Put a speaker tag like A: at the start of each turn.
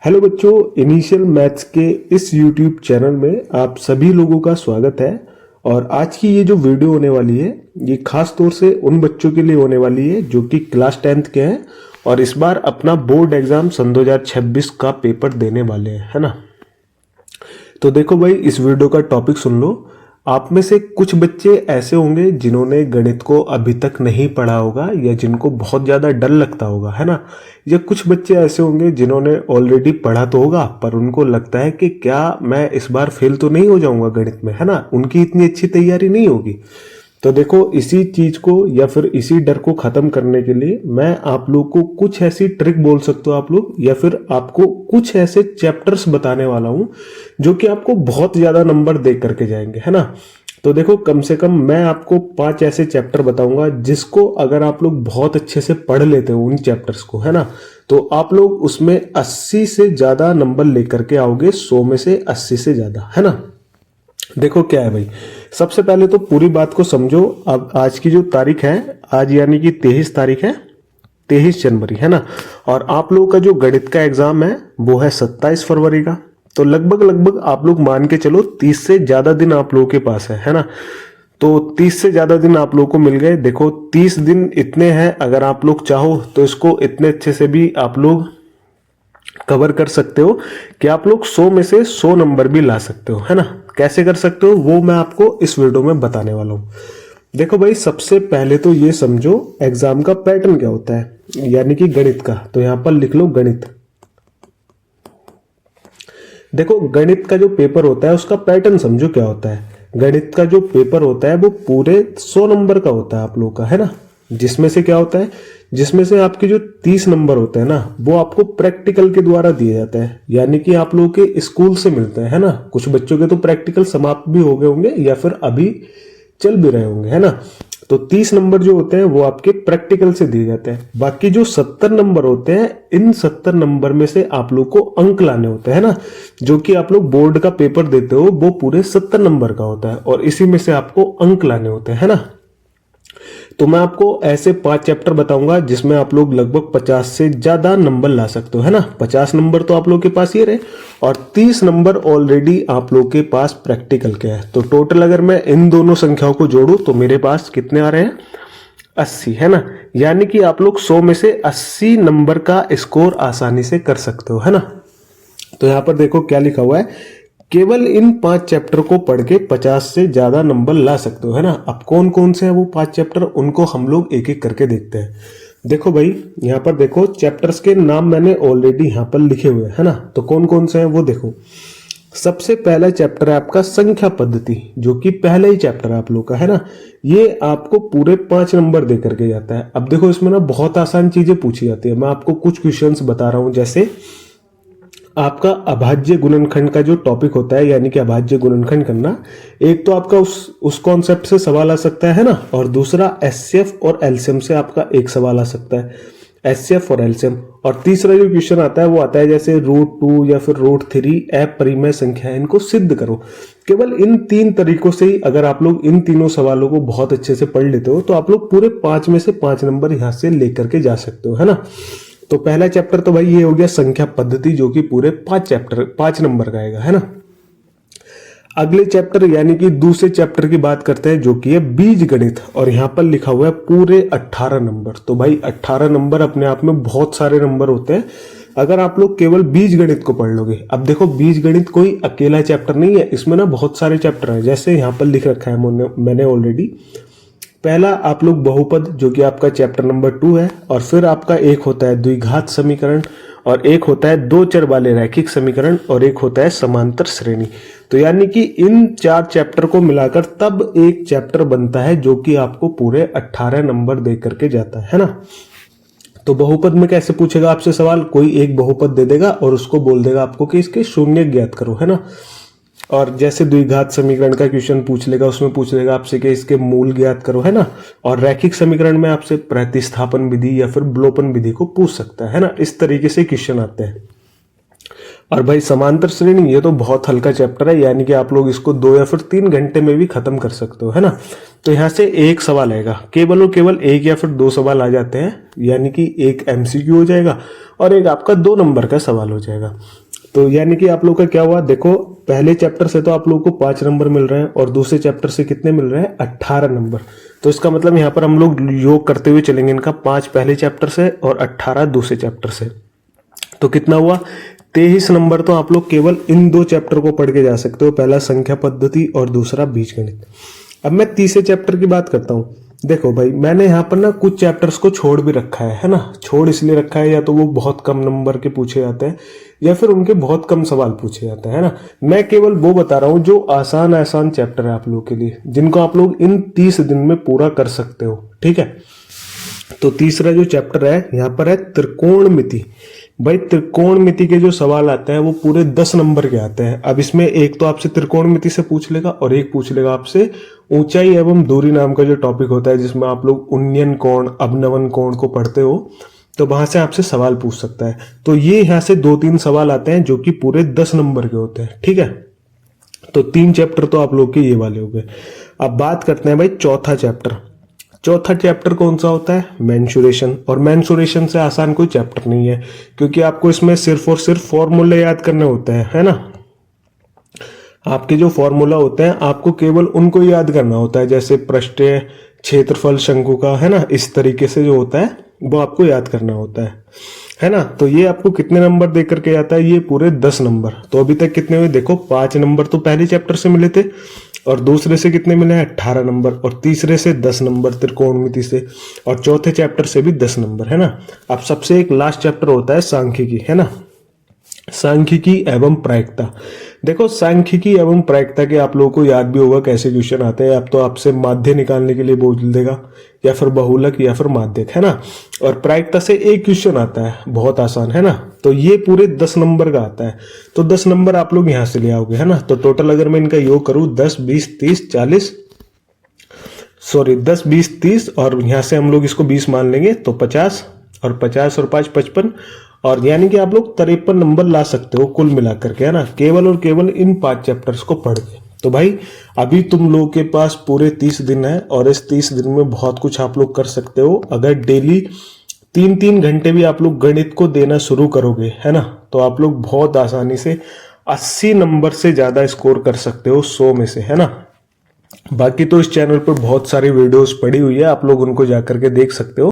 A: Hello बच्चों, initial maths के इस यूट्यूब चैनल में आप सभी लोगों का स्वागत है। और आज की ये जो वीडियो होने वाली है ये खास तौर से उन बच्चों के लिए होने वाली है जो कि क्लास 10th के हैं और इस बार अपना बोर्ड एग्जाम सन 2026 का पेपर देने वाले हैं, है ना। तो देखो भाई, इस वीडियो का टॉपिक सुन लो। आप में से कुछ बच्चे ऐसे होंगे जिन्होंने गणित को अभी तक नहीं पढ़ा होगा या जिनको बहुत ज़्यादा डर लगता होगा, है ना। या कुछ बच्चे ऐसे होंगे जिन्होंने ऑलरेडी पढ़ा तो होगा पर उनको लगता है कि क्या मैं इस बार फेल तो नहीं हो जाऊंगा गणित में, है ना। उनकी इतनी अच्छी तैयारी नहीं होगी। तो देखो, इसी चीज को या फिर इसी डर को खत्म करने के लिए मैं आप लोग को कुछ ऐसी ट्रिक बोल सकते हो आप लोग, या फिर आपको कुछ ऐसे चैप्टर्स बताने वाला हूं जो कि आपको बहुत ज्यादा नंबर दे करके जाएंगे, है ना। तो देखो, कम से कम मैं आपको 5 ऐसे चैप्टर बताऊंगा जिसको अगर आप लोग बहुत अच्छे से पढ़ लेते हो उन चैप्टर्स को, है ना, तो आप लोग उसमें 80 से ज्यादा नंबर लेकर के आओगे, 100 में से 80 से ज्यादा, है ना। देखो क्या है भाई, सबसे पहले तो पूरी बात को समझो। अब आज की जो तारीख है, आज यानी कि 23 तारीख है, 23 जनवरी, है ना। और आप लोगों का जो गणित का एग्जाम है वो है 27 फरवरी का। तो लगभग आप लोग मान के चलो 30 से ज्यादा दिन आप लोगों के पास है ना। तो 30 से ज्यादा दिन आप लोगों को मिल गए। देखो 30 दिन इतने हैं, अगर आप लोग चाहो तो इसको इतने अच्छे से भी आप लोग कवर कर सकते हो कि आप लोग 100 में से 100 नंबर भी ला सकते हो, है ना। कैसे कर सकते हो वो मैं आपको इस वीडियो में बताने वाला हूं। देखो भाई, सबसे पहले तो ये समझो एग्जाम का पैटर्न क्या होता है, यानी कि गणित का। तो यहां पर लिख लो गणित। देखो, गणित का जो पेपर होता है उसका पैटर्न समझो क्या होता है। गणित का जो पेपर होता है वो पूरे 100 नंबर का होता है आप लोग का, है ना। जिसमें से क्या होता है, जिसमें से आपके जो 30 नंबर होते हैं ना वो आपको प्रैक्टिकल के द्वारा दिए जाते हैं, यानी कि आप लोगों के स्कूल से मिलते हैं, है ना। कुछ बच्चों के तो प्रैक्टिकल समाप्त भी हो गए होंगे या फिर अभी चल भी रहे होंगे, है ना। तो 30 नंबर जो होते हैं वो आपके प्रैक्टिकल से दिए जाते हैं। बाकी जो 70 नंबर होते हैं, इन 70 नंबर में से आप लोग को अंक लाने होते हैं ना। जो कि आप लोग बोर्ड का पेपर देते हो वो पूरे 70 नंबर का होता है और इसी में से आपको अंक लाने होते हैं, है ना। तो मैं आपको ऐसे 5 चैप्टर बताऊंगा जिसमें आप लोग लगभग 50 से ज्यादा नंबर ला सकते हो, है ना। 50 नंबर तो आप लोग के पास ये रहे और 30 नंबर ऑलरेडी आप लोग के पास प्रैक्टिकल के है। तो टोटल अगर मैं इन दोनों संख्याओं को जोड़ूं तो मेरे पास कितने आ रहे हैं, 80, है ना। यानी कि आप लोग 100 में से 80 नंबर का स्कोर आसानी से कर सकते हो, है ना। तो यहां पर देखो क्या लिखा हुआ है, केवल इन 5 चैप्टर को पढ़ के 50 से ज्यादा नंबर ला सकते हो, है ना। अब कौन कौन से हैं वो 5 चैप्टर, उनको हम लोग एक एक करके देखते हैं। देखो भाई, यहाँ पर देखो चैप्टर्स के नाम मैंने ऑलरेडी यहाँ पर लिखे हुए हैं, है ना। तो कौन कौन से हैं वो देखो। सबसे पहला चैप्टर है आपका संख्या पद्धति, जो कि पहला ही चैप्टर है आप लोग का, है ना। ये आपको पूरे 5 नंबर दे करके जाता है। अब देखो इसमें ना बहुत आसान चीजें पूछी जाती है। मैं आपको कुछ क्वेश्चंस बता रहा हूं, जैसे आपका अभाज्य गुणनखंड का जो टॉपिक होता है, यानी कि अभाज्य गुणनखंड करना, एक तो आपका उस कॉन्सेप्ट से सवाल आ सकता है ना। और दूसरा एचसीएफ और एलसीएम से आपका एक सवाल आ सकता है, एचसीएफ और एलसीएम। और तीसरा जो क्वेश्चन आता है वो आता है जैसे √2 या फिर √3 अपरिमेय संख्या है, इनको सिद्ध करो। केवल इन 3 तरीकों से ही अगर आप लोग इन तीनों सवालों को बहुत अच्छे से पढ़ लेते हो तो आप लोग पूरे 5 में से 5 नंबर यहां से लेकर के जा सकते हो, है ना। तो पहला चैप्टर तो भाई ये हो गया संख्या पद्धति, जो कि पूरे 5 नंबर का आएगा, है ना। अगले चैप्टर यानी कि दूसरे चैप्टर की बात करते हैं, जो कि है बीज गणित। और यहां पर लिखा हुआ है पूरे 18 नंबर। तो भाई 18 नंबर अपने आप में बहुत सारे नंबर होते हैं अगर आप लोग केवल बीज गणित को पढ़ लोगे। अब देखो, बीज गणित कोई अकेला चैप्टर नहीं है, इसमें ना बहुत सारे चैप्टर हैं। जैसे यहाँ पर लिख रखा है मैंने ऑलरेडी, पहला आप लोग बहुपद, जो कि आपका चैप्टर नंबर 2 है। और फिर आपका एक होता है द्विघात समीकरण, और एक होता है 2 चर वाले रैखिक समीकरण, और एक होता है समांतर श्रेणी। तो यानी कि इन 4 चैप्टर को मिलाकर तब एक चैप्टर बनता है जो कि आपको पूरे 18 नंबर दे करके जाता है ना। तो बहुपद में कैसे पूछेगा आपसे सवाल, कोई एक बहुपद दे देगा और उसको बोल देगा आपको कि इसके शून्य ज्ञात करो, है ना। और जैसे द्विघात समीकरण का क्वेश्चन पूछ लेगा, उसमें पूछ लेगा आपसे कि इसके मूल ज्ञात करो, है ना। और रैखिक समीकरण में आपसे प्रतिस्थापन विधि या फिर विलोपन विधि को पूछ सकता है ना। इस तरीके से क्वेश्चन आते हैं। और भाई समांतर श्रेणी ये तो बहुत हल्का चैप्टर है, यानी कि आप लोग इसको 2 या फिर 3 घंटे में भी खत्म कर सकते हो, है ना। तो यहाँ से एक सवाल आएगा, केवल और केवल एक या फिर 2 सवाल आ जाते हैं, यानी कि एक MCQ हो जाएगा और एक आपका 2 नंबर का सवाल हो जाएगा। तो यानी कि आप लोग का क्या हुआ, देखो पहले चैप्टर से तो आप लोगों को 5 नंबर मिल रहे हैं और दूसरे चैप्टर से कितने मिल रहे हैं, 18 नंबर। तो इसका मतलब यहाँ पर हम लोग योग करते हुए चलेंगे इनका, 5 पहले चैप्टर से और 18 दूसरे चैप्टर से। तो कितना हुआ, 23 नंबर तो आप लोग केवल इन 2 चैप्टर को पढ़ के जा सकते हो, पहला संख्या पद्धति और दूसरा बीजगणित। अब मैं तीसरे चैप्टर की बात करता हूँ। देखो भाई मैंने यहाँ पर ना कुछ चैप्टर्स को छोड़ भी रखा है ना। छोड़ इसलिए रखा है, या तो वो बहुत कम नंबर के पूछे जाते हैं या फिर उनके बहुत कम सवाल पूछे जाते हैं, है ना। मैं केवल वो बता रहा हूँ जो आसान आसान चैप्टर है आप लोगों के लिए, जिनको आप लोग इन 30 दिन में पूरा कर सकते हो, ठीक है। तो तीसरा जो चैप्टर है यहाँ पर है त्रिकोणमिति। भाई त्रिकोणमिति के जो सवाल आते हैं वो पूरे 10 नंबर के आते हैं। अब इसमें एक तो आपसे त्रिकोणमिति से पूछ लेगा और एक पूछ लेगा आपसे ऊंचाई एवं दूरी नाम का जो टॉपिक होता है, जिसमें आप लोग उन्नयन कोण, अवनवन कोण को पढ़ते हो, तो वहां से आपसे सवाल पूछ सकता है। तो ये यहाँ से 2-3 सवाल आते हैं जो कि पूरे 10 नंबर के होते हैं, ठीक है। तो 3 चैप्टर तो आप लोग के ये वाले हो गए। अब बात करते हैं भाई चौथा चैप्टर। चौथा चैप्टर कौन सा होता है, मेंसुरेशन। और मेंसुरेशन से आसान कोई चैप्टर नहीं है, क्योंकि आपको इसमें सिर्फ और सिर्फ फॉर्मूले याद करने होते हैं, है ना। आपके जो फॉर्मूला होते हैं आपको केवल उनको याद करना होता है, जैसे पृष्ठ, क्षेत्रफल शंकु का, है ना। इस तरीके से जो होता है वो आपको याद करना होता है ना। तो ये आपको कितने नंबर दे करके आता है, ये पूरे 10 नंबर। तो अभी तक कितने हुए, देखो 5 नंबर तो पहले चैप्टर से मिले थे और दूसरे से कितने मिले हैं, 18 नंबर, और तीसरे से 10 नंबर त्रिकोणमिति से, और चौथे चैप्टर से भी 10 नंबर, है ना। अब सबसे एक लास्ट चैप्टर होता है सांख्यिकी, है ना। सांख्यिकी एवं प्रायिकता। देखो सांख्यिकी एवं प्रायिकता के आप लोगों को याद भी होगा कैसे क्वेश्चन आते हैं। अब तो आपसे माध्य निकालने के लिए बोल देगा, या फिर बहुलक या फिर माध्यक, है ना। और प्रायिकता से एक क्वेश्चन आता है, बहुत आसान, है ना। तो ये पूरे 10 नंबर का आता है। तो 10 नंबर आप लोग यहां से ले आओगे, है ना। तो टोटल अगर मैं इनका योग करूं 10, 20, 30, 40, सॉरी 10, 20, 30, और यहां से हम लोग इसको 20 मान लेंगे तो 50, और 50 और 5 55, और यानी कि आप लोग 53 नंबर ला सकते हो कुल मिलाकर के, है ना, केवल और केवल इन 5 चैप्टर्स को पढ़ के। तो भाई अभी तुम लोगों के पास पूरे 30 दिन है, और इस 30 दिन में बहुत कुछ आप लोग कर सकते हो। अगर डेली 3-3 घंटे भी आप लोग गणित को देना शुरू करोगे, है ना, तो आप लोग बहुत आसानी से 80 नंबर से ज्यादा स्कोर कर सकते हो 100 में से, है ना। बाकी तो इस चैनल पर बहुत सारी वीडियोस पड़ी हुई है, आप लोग उनको जाकर के देख सकते हो।